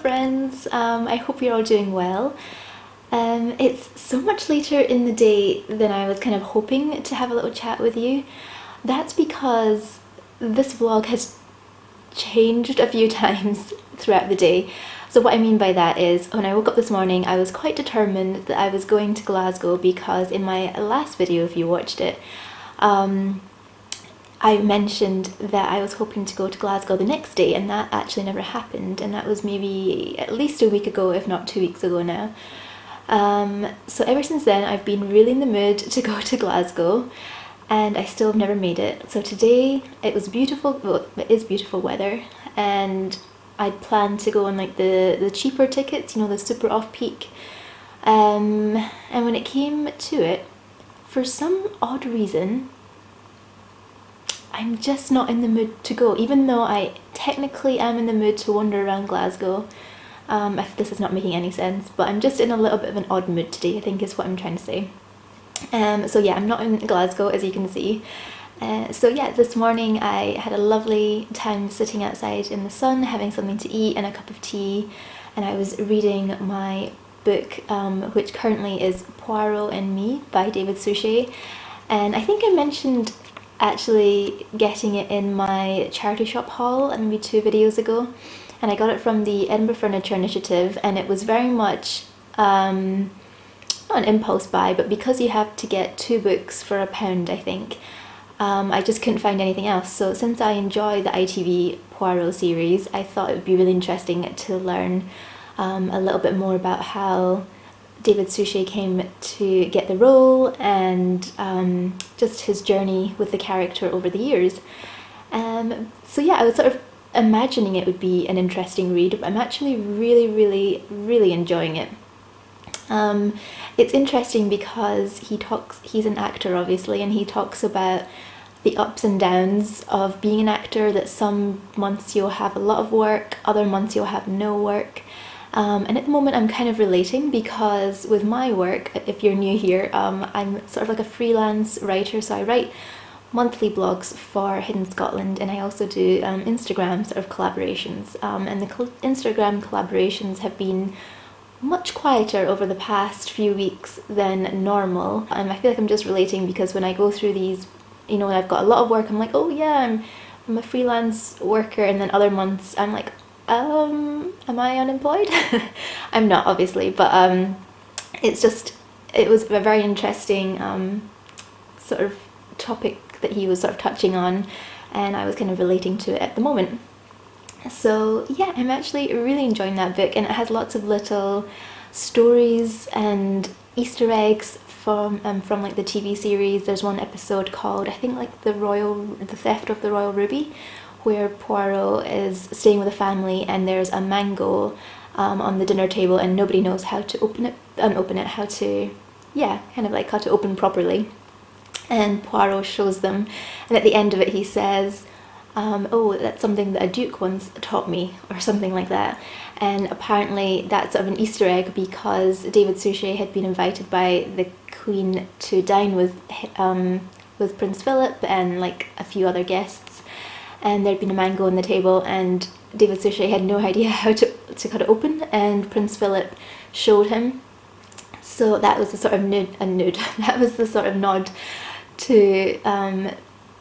friends, I hope you're all doing well. It's so much later in the day than I was kind of hoping to have a little chat with you. That's because this vlog has changed a few times throughout the day. So what I mean by that is, when I woke up this morning, I was quite determined that I was going to Glasgow because in my last video, if you watched it, I mentioned that I was hoping to go to Glasgow the next day, and that actually never happened, and that was maybe at least a week ago, if not 2 weeks ago now. So ever since then I've been really in the mood to go to Glasgow, and I still have never made it. So today it was beautiful, well, it is beautiful weather, and I'd planned to go on like the cheaper tickets, you know, the super off-peak, and when it came to it, for some odd reason I'm just not in the mood to go, even though I technically am in the mood to wander around Glasgow. If this is not making any sense, but I'm just in a little bit of an odd mood today, I think is what I'm trying to say. So yeah, I'm not in Glasgow, as you can see. So yeah, this morning I had a lovely time sitting outside in the sun, having something to eat and a cup of tea, and I was reading my book, which currently is Poirot and Me by David Suchet. And I think I mentioned actually getting it in my charity shop haul maybe 2 videos ago, and I got it from the Edinburgh Furniture Initiative, and it was very much not an impulse buy, but because you have to get 2 books for £1, I think, I just couldn't find anything else. So since I enjoy the ITV Poirot series, I thought it would be really interesting to learn a little bit more about how David Suchet came to get the role, and just his journey with the character over the years. So yeah, I was sort of imagining it would be an interesting read, but I'm actually really enjoying it. It's interesting because he's an actor obviously, and he talks about the ups and downs of being an actor, that some months you'll have a lot of work, other months you'll have no work. And at the moment I'm kind of relating, because with my work, if you're new here, I'm sort of like a freelance writer, so I write monthly blogs for Hidden Scotland, and I also do Instagram sort of collaborations, and the Instagram collaborations have been much quieter over the past few weeks than normal, and I feel like I'm just relating because when I go through these, you know, when I've got a lot of work, I'm like, oh yeah, I'm a freelance worker, and then other months I'm like, am I unemployed? I'm not, obviously, but it was a very interesting sort of topic that he was sort of touching on, and I was kind of relating to it at the moment. So yeah, I'm actually really enjoying that book, and it has lots of little stories and Easter eggs from like the TV series. There's one episode called, I think, like the Theft of the Royal Ruby, where Poirot is staying with a family, and there's a mango on the dinner table, and nobody knows how to open it, how to, yeah, kind of like how to open properly. And Poirot shows them, and at the end of it he says, oh, that's something that a duke once taught me, or something like that. And apparently that's sort of an Easter egg, because David Suchet had been invited by the Queen to dine with Prince Philip and like a few other guests, and there'd been a mango on the table, and David Suchet had no idea how to cut it open, and Prince Philip showed him. So that was the sort of that was the sort of nod to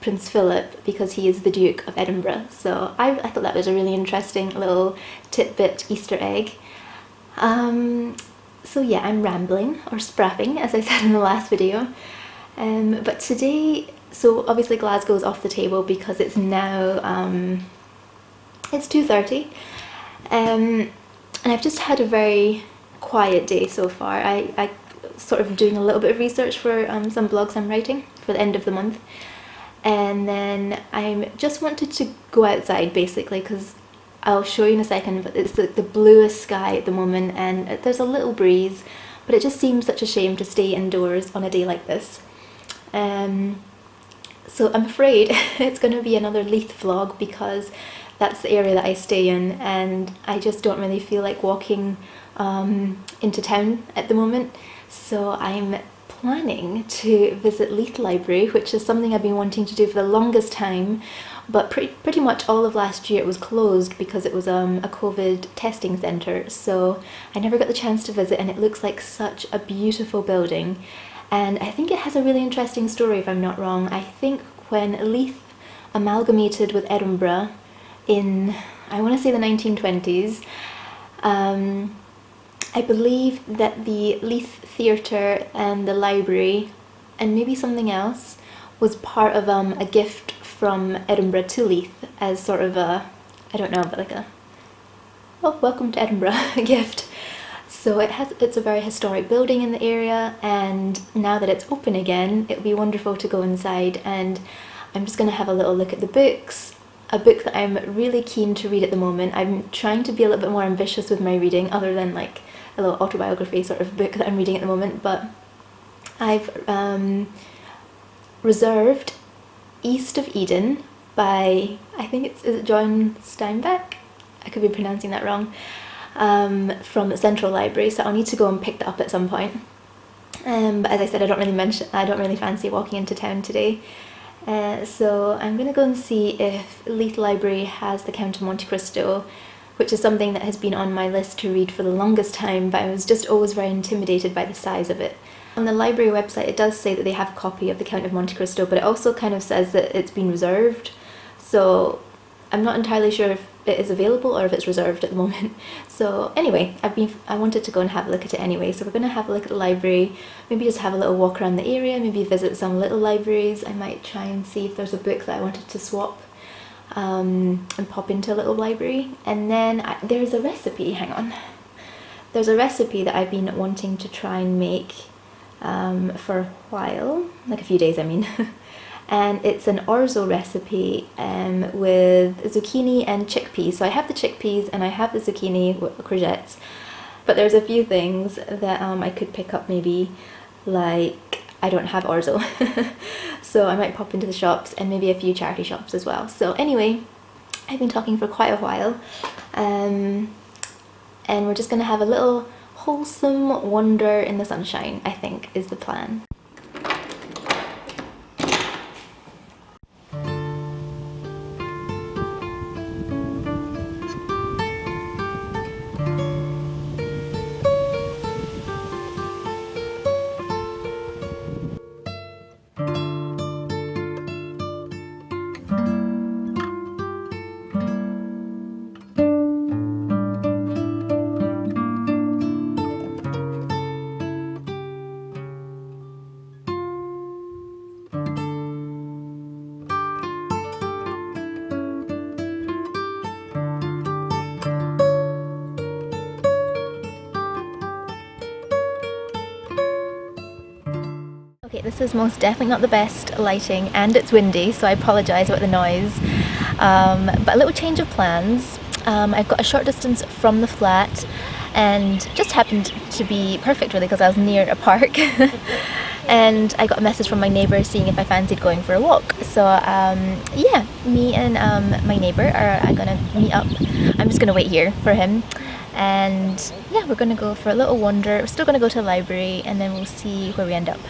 Prince Philip, because he is the Duke of Edinburgh. So I thought that was a really interesting little tidbit Easter egg. So yeah, I'm rambling, or spraffing, as I said in the last video. But today, so obviously Glasgow's off the table because it's now, it's 2:30, and I've just had a very quiet day so far. I sort of doing a little bit of research for some blogs I'm writing for the end of the month, and then I just wanted to go outside basically, because I'll show you in a second, but it's the bluest sky at the moment, and there's a little breeze, but it just seems such a shame to stay indoors on a day like this. So I'm afraid it's going to be another Leith vlog, because that's the area that I stay in, and I just don't really feel like walking into town at the moment. So I'm planning to visit Leith Library, which is something I've been wanting to do for the longest time, but pretty much all of last year it was closed because it was a COVID testing centre, so I never got the chance to visit, and it looks like such a beautiful building. And I think it has a really interesting story, if I'm not wrong. I think when Leith amalgamated with Edinburgh in, I want to say, the 1920s, I believe that the Leith Theatre and the library and maybe something else was part of a gift from Edinburgh to Leith as sort of a, I don't know, but like a, well, welcome to Edinburgh gift. So it's a very historic building in the area, and now that it's open again, it would be wonderful to go inside, and I'm just going to have a little look at the books. A book that I'm really keen to read at the moment. I'm trying to be a little bit more ambitious with my reading, other than like a little autobiography sort of book that I'm reading at the moment, but I've reserved East of Eden by, I think is it John Steinbeck? I could be pronouncing that wrong, from the Central Library, so I'll need to go and pick that up at some point. But as I said, I don't really fancy walking into town today. So I'm going to go and see if Leith Library has the Count of Monte Cristo, which is something that has been on my list to read for the longest time, but I was just always very intimidated by the size of it. On the library website it does say that they have a copy of the Count of Monte Cristo, but it also kind of says that it's been reserved, so I'm not entirely sure if it is available or if it's reserved at the moment. So anyway, I wanted to go and have a look at it anyway, so we're going to have a look at the library, maybe just have a little walk around the area, maybe visit some little libraries. I might try and see if there's a book that I wanted to swap and pop into a little library. And then there's a recipe, hang on. There's a recipe that I've been wanting to try and make for a while, like a few days I mean. And it's an orzo recipe with zucchini and chickpeas. So I have the chickpeas and I have the zucchini with courgettes, but there's a few things that I could pick up, maybe like I don't have orzo. So I might pop into the shops and maybe a few charity shops as well. So anyway, I've been talking for quite a while, and we're just going to have a little wholesome wander in the sunshine, I think is the plan. Okay, this is most definitely not the best lighting, and it's windy, so I apologise about the noise. But a little change of plans. I've got a short distance from the flat, and just happened to be perfect really because I was near a park. And I got a message from my neighbour seeing if I fancied going for a walk. So yeah, me and my neighbour are going to meet up. I'm just going to wait here for him. And yeah, we're going to go for a little wander. We're still going to go to the library, and then we'll see where we end up.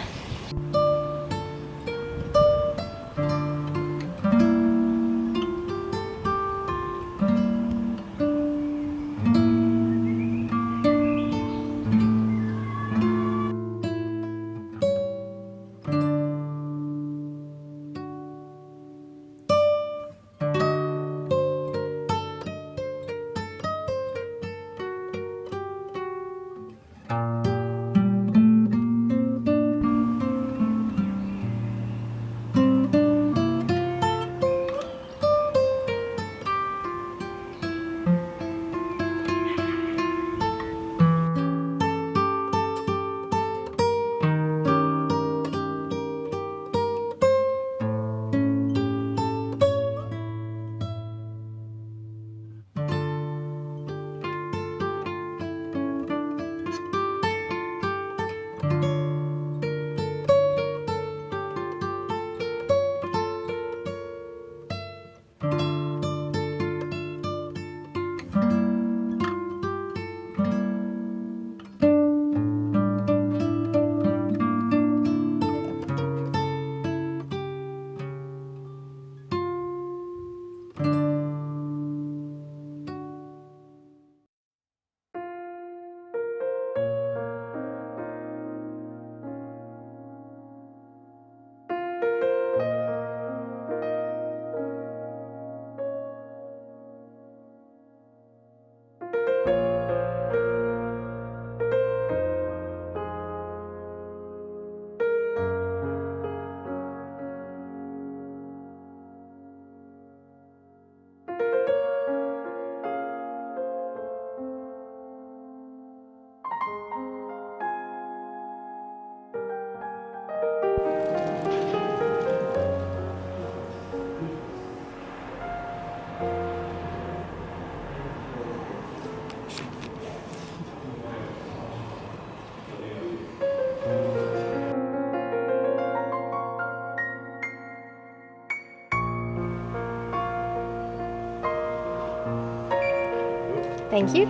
Thank you.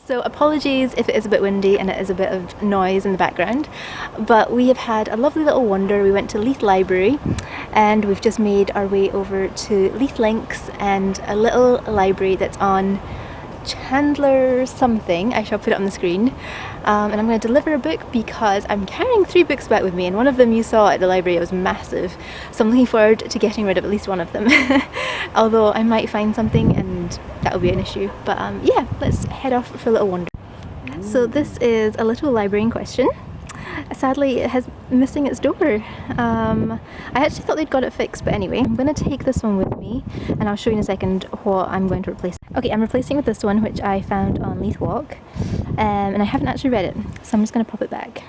So apologies if it is a bit windy and it is a bit of noise in the background, but we have had a lovely little wander. We went to Leith Library and we've just made our way over to Leith Links and a little library that's on Chandler something. I shall put it on the screen. And I'm going to deliver a book because I'm carrying 3 books back with me, and one of them you saw at the library. It was massive, so I'm looking forward to getting rid of at least one of them. Although I might find something and that'll be an issue, but yeah, let's head off for a little wander. So this is a little library in question. Sadly, it has missing its door. I actually thought they'd got it fixed, but anyway, I'm going to take this one with me and I'll show you in a second what I'm going to replace. Okay, I'm replacing with this one, which I found on Leith Walk, and I haven't actually read it, so I'm just going to pop it back.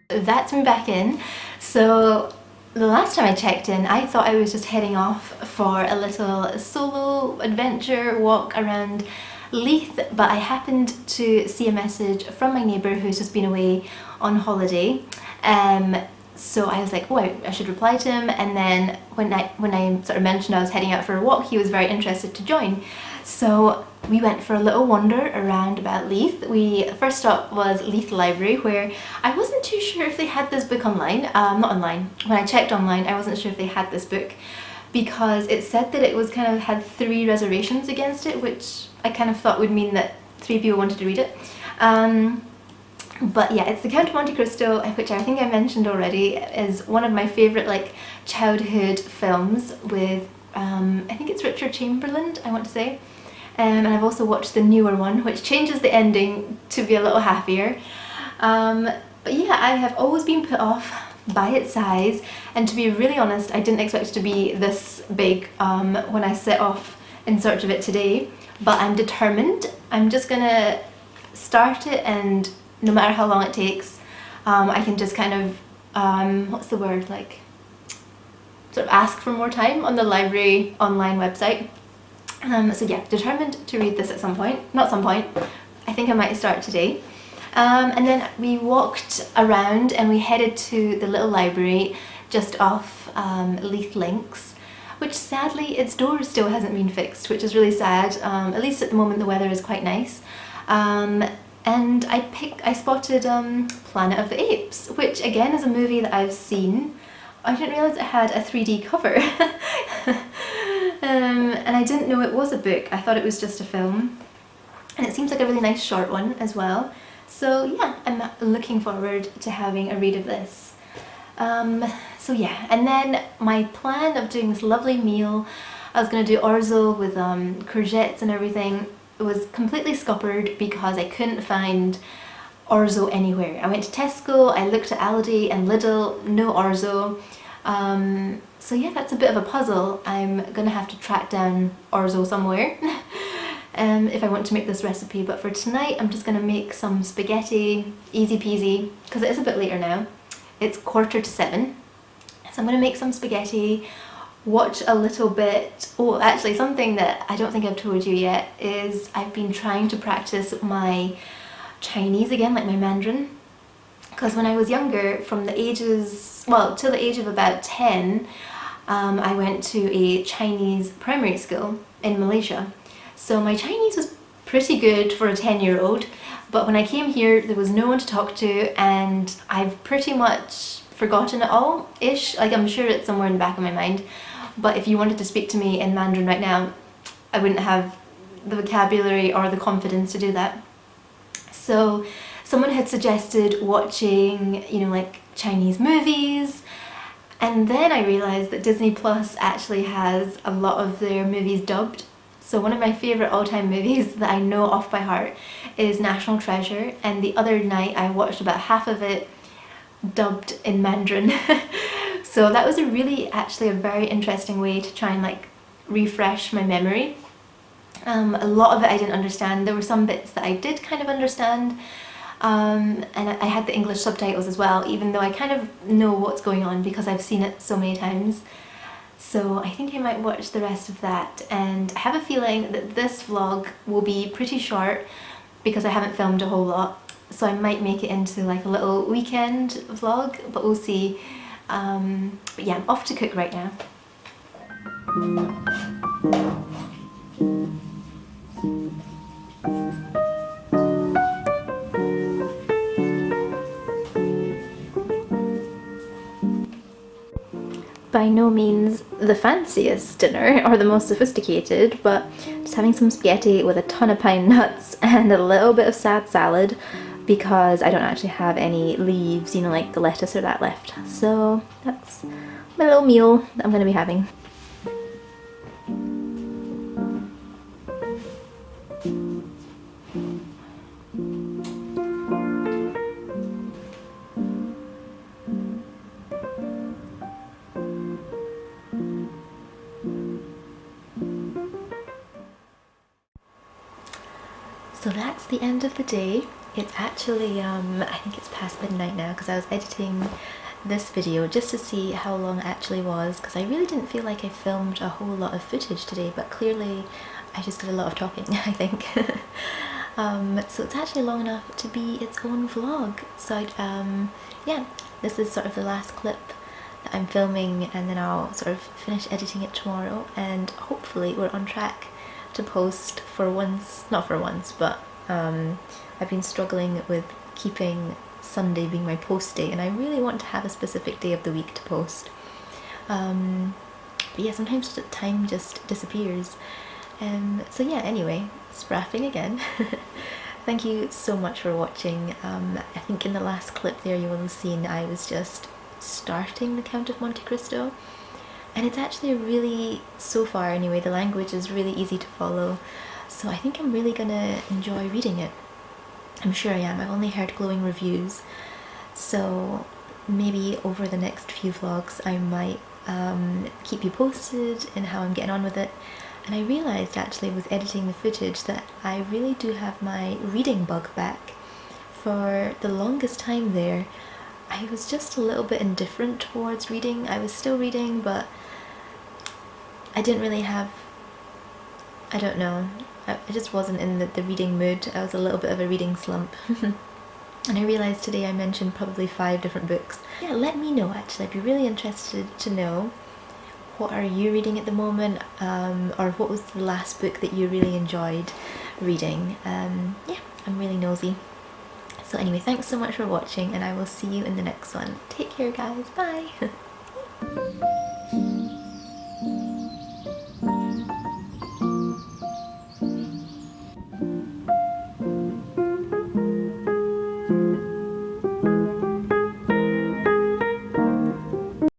That's me back in. So the last time I checked in, I thought I was just heading off for a little solo adventure walk around Leith, but I happened to see a message from my neighbour who's just been away on holiday. So I was like, oh, I should reply to him, and then when I sort of mentioned I was heading out for a walk, he was very interested to join. So we went for a little wander around about Leith. First stop was Leith Library, where I wasn't too sure if they had this book online. Not online. When I checked online, I wasn't sure if they had this book because it said that it was kind of had 3 reservations against it, which I kind of thought would mean that 3 people wanted to read it. But yeah, it's the Count of Monte Cristo, which I think I mentioned already, is one of my favourite like childhood films with, I think it's Richard Chamberlain, I want to say. And I've also watched the newer one, which changes the ending to be a little happier. But yeah, I have always been put off by its size, and to be really honest, I didn't expect it to be this big when I set off in search of it today. But I'm determined. I'm just gonna start it, and no matter how long it takes, I can just kind of, what's the word, like, sort of ask for more time on the library online website. So yeah, determined to read this at some point. Not some point, I think I might start today. And then we walked around and we headed to the little library just off Leith Links, which sadly its door still hasn't been fixed, which is really sad. At least at the moment the weather is quite nice. And I spotted Planet of the Apes, which again is a movie that I've seen. I didn't realise it had a 3D cover. And I didn't know it was a book. I thought it was just a film. And it seems like a really nice short one as well. So yeah, I'm looking forward to having a read of this. So yeah, and then my plan of doing this lovely meal, I was going to do orzo with courgettes and everything. It was completely scuppered because I couldn't find orzo anywhere. I went to Tesco, I looked at Aldi and Lidl, no orzo. So yeah, that's a bit of a puzzle. I'm gonna have to track down orzo somewhere if I want to make this recipe, but for tonight I'm just gonna make some spaghetti, easy peasy, because it is a bit later now. It's 6:45, so I'm gonna make some spaghetti, watch a little bit. Oh, actually something that I don't think I've told you yet is I've been trying to practice my Chinese again, like my Mandarin. Because when I was younger, from the ages, well, till the age of about 10, I went to a Chinese primary school in Malaysia. So my Chinese was pretty good for a 10-year-old, but when I came here, there was no one to talk to, and I've pretty much forgotten it all-ish. Like, I'm sure it's somewhere in the back of my mind, but if you wanted to speak to me in Mandarin right now, I wouldn't have the vocabulary or the confidence to do that. So someone had suggested watching, you know, like Chinese movies, and then I realised that Disney Plus actually has a lot of their movies dubbed. So one of my favourite all-time movies that I know off by heart is National Treasure, and the other night I watched about half of it dubbed in Mandarin. So that was actually a very interesting way to try and like refresh my memory. A lot of it I didn't understand. There were some bits that I did kind of understand, and I had the English subtitles as well, even though I kind of know what's going on because I've seen it so many times. So I think I might watch the rest of that, and I have a feeling that this vlog will be pretty short because I haven't filmed a whole lot, so I might make it into like a little weekend vlog, but we'll see. But yeah, I'm off to cook right now. By no means the fanciest dinner or the most sophisticated, but just having some spaghetti with a ton of pine nuts and a little bit of sad salad because I don't actually have any leaves, you know, like the lettuce or that left. So that's my little meal that I'm going to be having. So that's the end of the day. It's actually, I think it's past midnight now because I was editing this video just to see how long it actually was, because I really didn't feel like I filmed a whole lot of footage today, but clearly I just did a lot of talking, I think. So it's actually long enough to be its own vlog. So yeah, this is sort of the last clip that I'm filming, and then I'll sort of finish editing it tomorrow, and hopefully we're on track to post for once. Not for once, but I've been struggling with keeping Sunday being my post day, and I really want to have a specific day of the week to post. But yeah, sometimes the time just disappears. So yeah, anyway, spraffing again. Thank you so much for watching. I think in the last clip there you will have seen I was just starting the Count of Monte Cristo, and it's actually really, so far anyway, the language is really easy to follow, so I think I'm really gonna enjoy reading it. I'm sure I am. I've only heard glowing reviews, so maybe over the next few vlogs I might keep you posted in how I'm getting on with it. And I realised actually with editing the footage that I really do have my reading bug back. For the longest time there, I was just a little bit indifferent towards reading. I was still reading, but I didn't really have, I don't know, I just wasn't in the reading mood. I was a little bit of a reading slump. And I realised today I mentioned probably 5 different books. Yeah, let me know actually, I'd be really interested to know what are you reading at the moment, or what was the last book that you really enjoyed reading. Yeah, I'm really nosy. So anyway, thanks so much for watching and I will see you in the next one. Take care guys, bye!